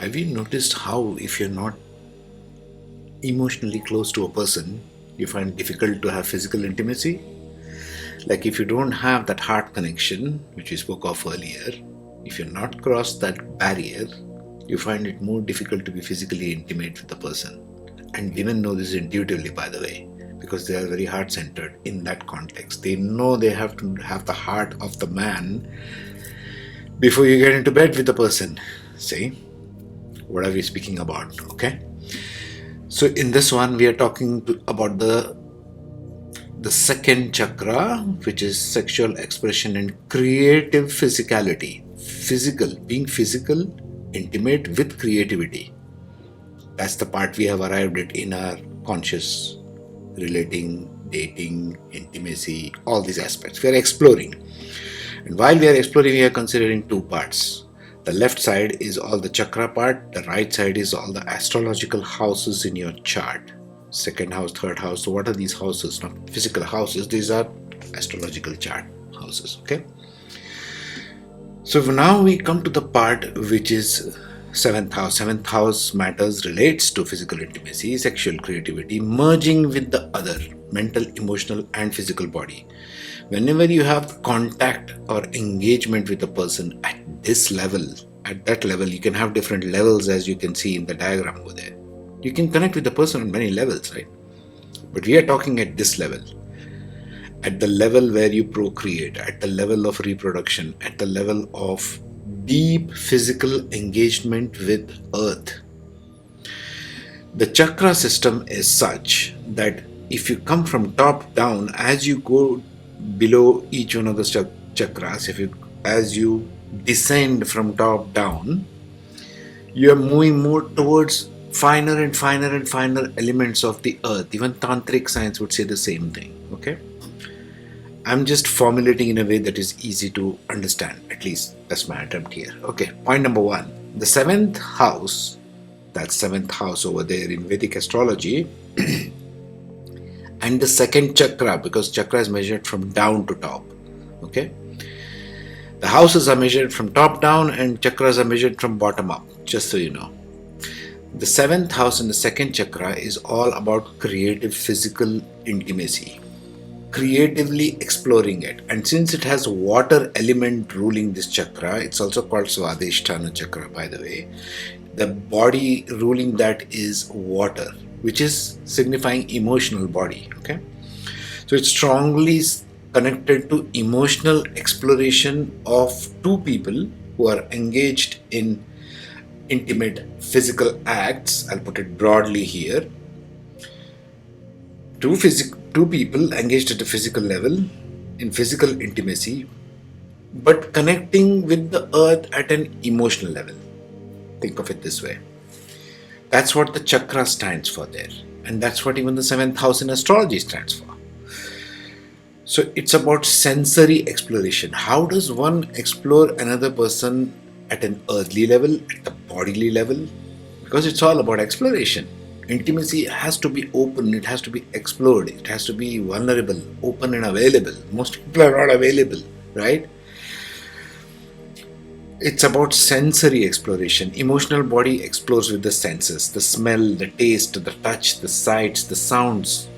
Have you noticed how if you're not emotionally close to a person, you find it difficult to have physical intimacy? Like if you don't have that heart connection, which we spoke of earlier, if you're not crossed that barrier, you find it more difficult to be physically intimate with the person. And women know this intuitively, by the way, because they are very heart-centered in that context. They know they have to have the heart of the man before you get into bed with the person. See? What are we speaking about? Okay? So in this one, we are talking about the second chakra, which is sexual expression and creative physicality. Being physical, intimate with creativity. That's the part we have arrived at in our conscious relating, dating, intimacy, all these aspects. We are exploring. And while we are exploring, we are considering two parts. The left side is all the chakra part, the right side is all the astrological houses in your chart. Second house, third house. So what are these houses? Not physical houses, these are astrological chart houses. Okay. So now we come to the part which is seventh house. Seventh house matters, relates to physical intimacy, sexual creativity, merging with the other, mental, emotional, and physical body. Whenever you have contact or engagement with a person at this level, at that level, you can have different levels as you can see in the diagram over there. You can connect with the person on many levels, right? But we are talking at this level. At the level where you procreate, at the level of reproduction, at the level of deep physical engagement with earth. The chakra system is such that if you come from top down, as you go below each one of the chakras, as you descend from top down, you are moving more towards finer and finer and finer elements of the earth. Even tantric science would say the same thing. Okay, I'm just formulating in a way that is easy to understand. At least that's my attempt here. Okay, point number one. The seventh house, that's seventh house over there in Vedic astrology, and the second chakra, because chakra is measured from down to top. Okay, the houses are measured from top down and chakras are measured from bottom up, just so you know. The seventh house in the second chakra is all about creative physical intimacy, creatively exploring it. And since it has water element ruling this chakra, it's also called Swadhisthana chakra, by the way. The body ruling that is water, which is signifying emotional body. Okay, so it's strongly connected to emotional exploration of two people who are engaged in intimate physical acts. I'll put it broadly here. Two people engaged at a physical level in physical intimacy, but connecting with the earth at an emotional level. Think of it this way. That's what the chakra stands for there. And that's what even the seventh house in astrology stands for. So it's about sensory exploration. How does one explore another person at an earthly level, at the bodily level? Because it's all about exploration. Intimacy has to be open, it has to be explored, it has to be vulnerable, open and available. Most people are not available, right? It's about sensory exploration. Emotional body explores with the senses, the smell, the taste, the touch, the sights, the sounds.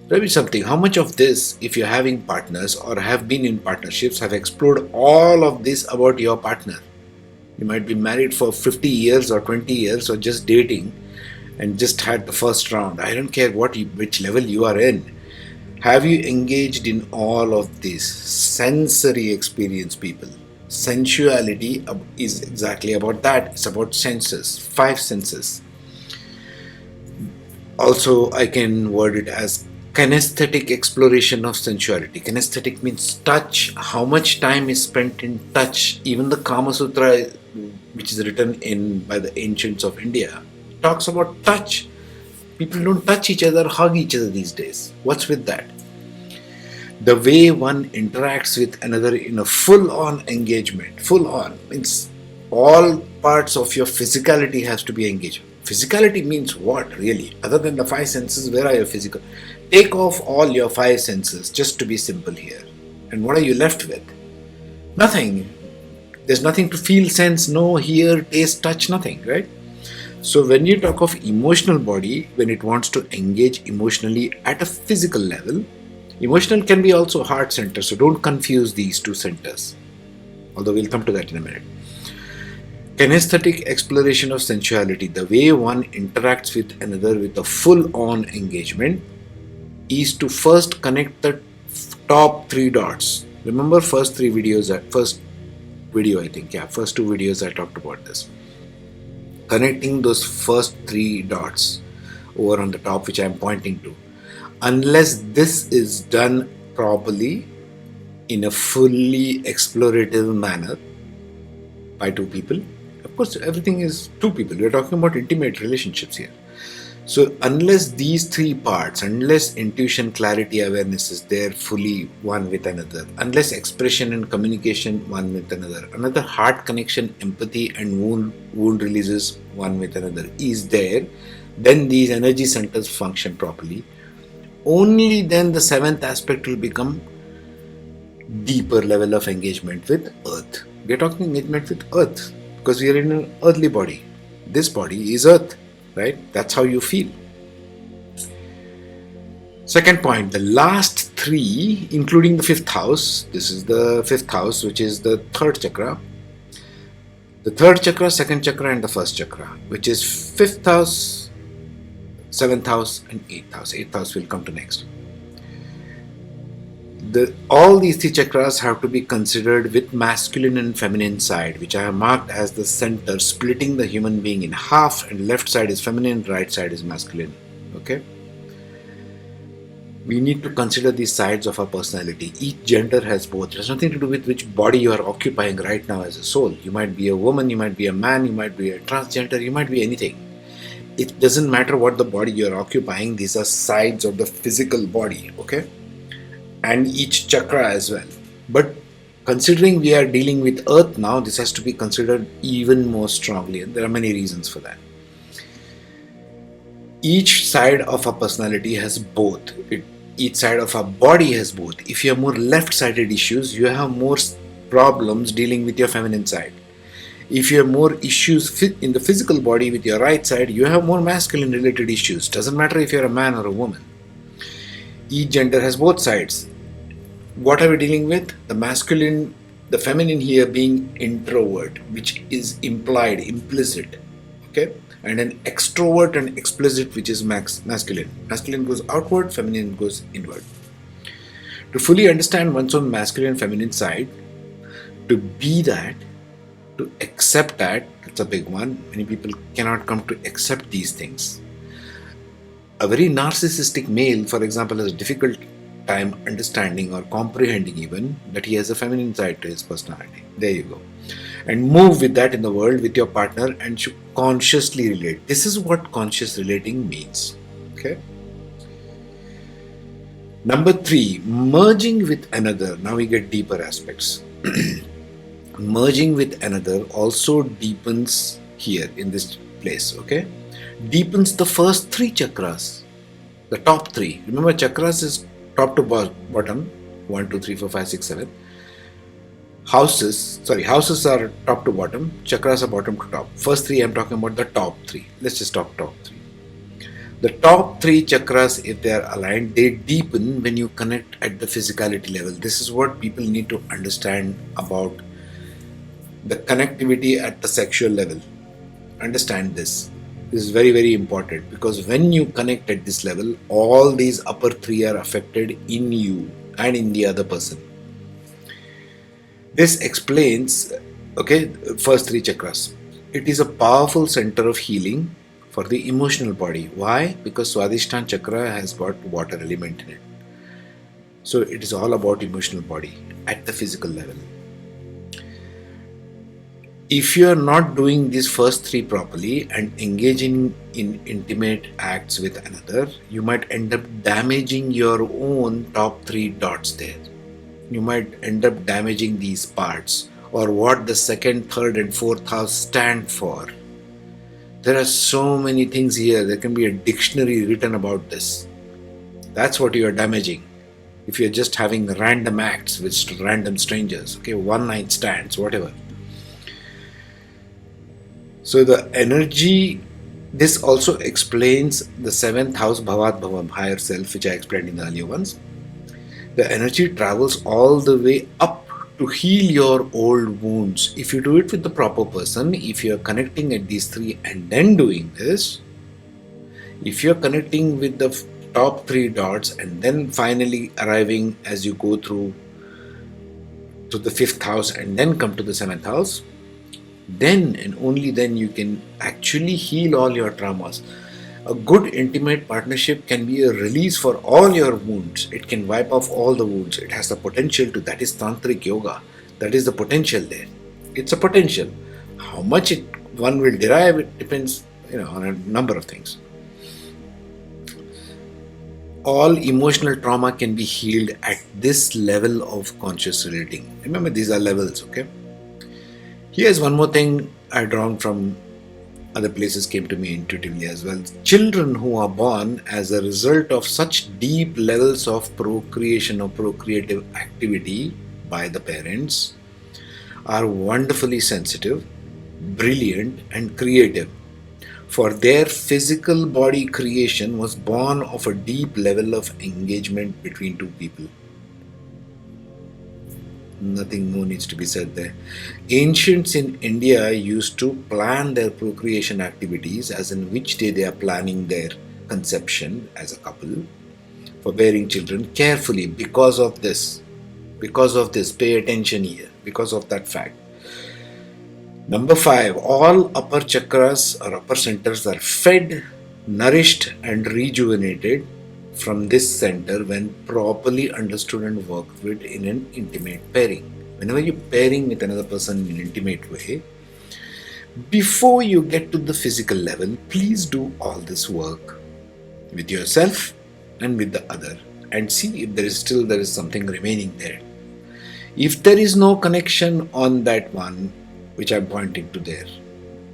Tell me something, how much of this, if you're having partners or have been in partnerships, have explored all of this about your partner? You might be married for 50 years or 20 years or just dating and just had the first round. I don't care which level you are in. Have you engaged in all of this sensory experience, people? Sensuality is exactly about that. It's about senses, 5 senses. Also, I can word it as kinesthetic exploration of sensuality. Kinesthetic means touch. How much time is spent in touch? Even the Kama Sutra, which is written by the ancients of India, talks about touch. People don't touch each other, hug each other these days. What's with that? The way one interacts with another in a full-on engagement. Full-on means all parts of your physicality has to be engaged. Physicality means what, really? Other than the 5 senses, where are your physical? Take off all your 5 senses, just to be simple here. And what are you left with? Nothing. There's nothing to feel, sense, know, hear, taste, touch, nothing, right? So when you talk of emotional body, when it wants to engage emotionally at a physical level, emotional can be also heart center, so don't confuse these two centers, although we'll come to that in a minute. Kinesthetic exploration of sensuality, the way one interacts with another with a full-on engagement, is to first connect the top three dots. Remember first two videos I talked about this. Connecting those first three dots over on the top, which I'm pointing to. Unless this is done properly in a fully explorative manner by two people, of course everything is two people, we're talking about intimate relationships here. So unless these three parts, unless intuition, clarity, awareness is there fully one with another, unless expression and communication one with another heart connection, empathy and wound releases one with another is there, then these energy centers function properly. Only then the seventh aspect will become deeper level of engagement with earth. We are talking engagement with earth because we are in an earthly body. This body is earth, right? That's how you feel. Second point, the last three, including the fifth house. This is the fifth house, which is the third chakra. The third chakra, second chakra, and the first chakra, which is fifth house, seventh house, and eighth house. Eighth house will come to next. All these three chakras have to be considered with masculine and feminine side, which I have marked as the center, splitting the human being in half, and left side is feminine, right side is masculine. Okay? We need to consider these sides of our personality. Each gender has both. It has nothing to do with which body you are occupying right now as a soul. You might be a woman, you might be a man, you might be a transgender, you might be anything. It doesn't matter what the body you are occupying, these are sides of the physical body, okay? And each chakra as well. But considering we are dealing with earth now, this has to be considered even more strongly, and there are many reasons for that. Each side of our personality has both. Each side of our body has both. If you have more left-sided issues, you have more problems dealing with your feminine side. If you have more issues in the physical body with your right side, you have more masculine related issues. Doesn't matter if you're a man or a woman. Each gender has both sides. What are we dealing with? The masculine, the feminine here being introvert, which is implied, implicit. Okay? And an extrovert and explicit, which is masculine. Masculine goes outward, feminine goes inward. To fully understand one's own masculine and feminine side, to be that, to accept that, that's a big one. Many people cannot come to accept these things. A very narcissistic male, for example, has a difficult time understanding or comprehending even that he has a feminine side to his personality. There you go. And move with that in the world with your partner and should consciously relate. This is what conscious relating means. Okay. Number 3, merging with another. Now we get deeper aspects. Merging with another also deepens here in this place. Okay. Deepens the first 3 chakras, the top 3. Remember, chakras is top to bottom, 1, 2, 3, 4, 5, 6, 7. Houses are top to bottom, chakras are bottom to top. First 3 I'm talking about the top 3. Let's just talk top 3. The top 3 chakras, if they are aligned, they deepen when you connect at the physicality level. This is what people need to understand about the connectivity at the sexual level. Understand this. This is very, very important, because when you connect at this level, all these upper 3 are affected in you and in the other person. This explains, first 3 chakras. It is a powerful center of healing for the emotional body. Why? Because Swadhisthana chakra has got water element in it. So it is all about emotional body at the physical level. If you are not doing these first 3 properly and engaging in intimate acts with another, you might end up damaging your own top 3 dots there. You might end up damaging these parts, or what the second, third and fourth house stand for. There are so many things here. There can be a dictionary written about this. That's what you are damaging. If you're just having random acts with random strangers, one night stands, whatever. So the energy, this also explains the seventh house bhavat bhavam, higher self, which I explained in the earlier ones. The energy travels all the way up to heal your old wounds. If you do it with the proper person, if you're connecting at these three and then doing this, if you're connecting with the top three dots and then finally arriving as you go through to the fifth house and then come to the seventh house, then and only then you can actually heal all your traumas. A good intimate partnership can be a release for all your wounds. It can wipe off all the wounds. It has the potential to. That is tantric yoga. That is the potential there. It's a potential. How much one will derive, it depends, on a number of things. All emotional trauma can be healed at this level of conscious relating. Remember, these are levels, okay? Here's one more thing I drawn from other places, came to me intuitively as well. Children who are born as a result of such deep levels of procreation or procreative activity by the parents are wonderfully sensitive, brilliant, and creative. For their physical body creation was born of a deep level of engagement between two people. Nothing more needs to be said there. Ancients in India used to plan their procreation activities, as in which day they are planning their conception as a couple for bearing children carefully because of this. Because of this, pay attention here, because of that fact. Number 5, all upper chakras or upper centers are fed, nourished, and rejuvenated from this center when properly understood and worked with in an intimate pairing. Whenever you're pairing with another person in an intimate way, before you get to the physical level, please do all this work with yourself and with the other and see if there is something remaining there. If there is no connection on that one, which I'm pointing to there,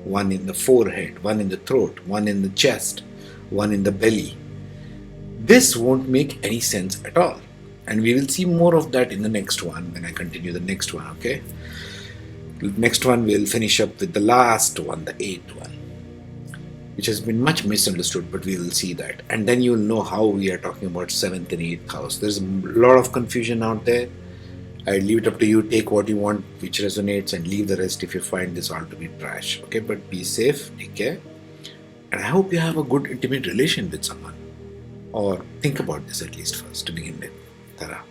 one in the forehead, one in the throat, one in the chest, one in the belly, this won't make any sense at all. And we will see more of that in the next one when I continue the next one, okay? Next one we'll finish up with the last one, the 8th one, which has been much misunderstood, but we will see that. And then you'll know how we are talking about 7th and 8th house. There's a lot of confusion out there. I leave it up to you. Take what you want, which resonates, and leave the rest if you find this all to be trash. Okay, but be safe, take care, and I hope you have a good intimate relation with someone. Or think about this at least first to begin with. Tara.